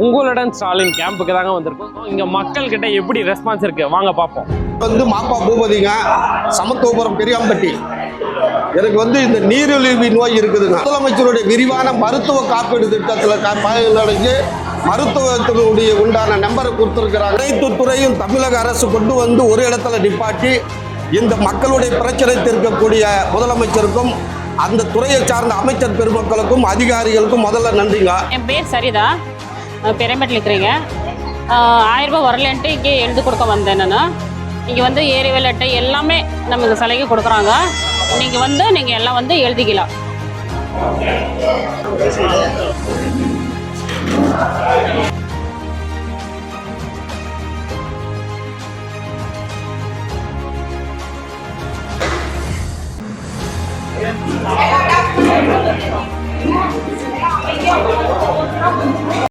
உங்களுடன் ஸ்டாலின் கேம்புக்கு தாங்க வந்திருக்கோம். இங்க மக்கள் கிட்ட எப்படி ரெஸ்பான்ஸ் இருக்கு வாங்க பார்ப்போம். மாப்பா பூபதிங்க, சமத்துவபுரம் பெரியாம்பட்டி. எனக்கு இந்த நீரிழிவு நோய் இருக்குதுங்க. முதலமைச்சருடைய விரிவான மருத்துவ காப்பீடு திட்டத்தில் பயனடைஞ்சு மருத்துவத்தினுடைய உண்டான நம்பரை கொடுத்துருக்கிறாங்க. அனைத்து துறையும் தமிழக அரசு கொண்டு வந்து ஒரு இடத்துல நிப்பாட்டி இந்த மக்களுடைய பிரச்சனை தீர்க்கக்கூடிய முதலமைச்சருக்கும் அந்த துறையை சார்ந்த அமைச்சர் பெருமக்களுக்கும் அதிகாரிகளுக்கும் முதல்ல நன்றிங்க. என் பேர் சரிதா, பெரியம்பட்டில் இருக்கிறீங்க. 1000 ரூபாய் வரலன்ட்டு இங்கே எழுதி கொடுக்க வந்தேன். நான் இங்கே ஏரிவல் அட்டை எல்லாமே நமக்கு சலுகை கொடுக்குறாங்க. நீங்கள் எல்லாம் எழுதிக்கலாம்.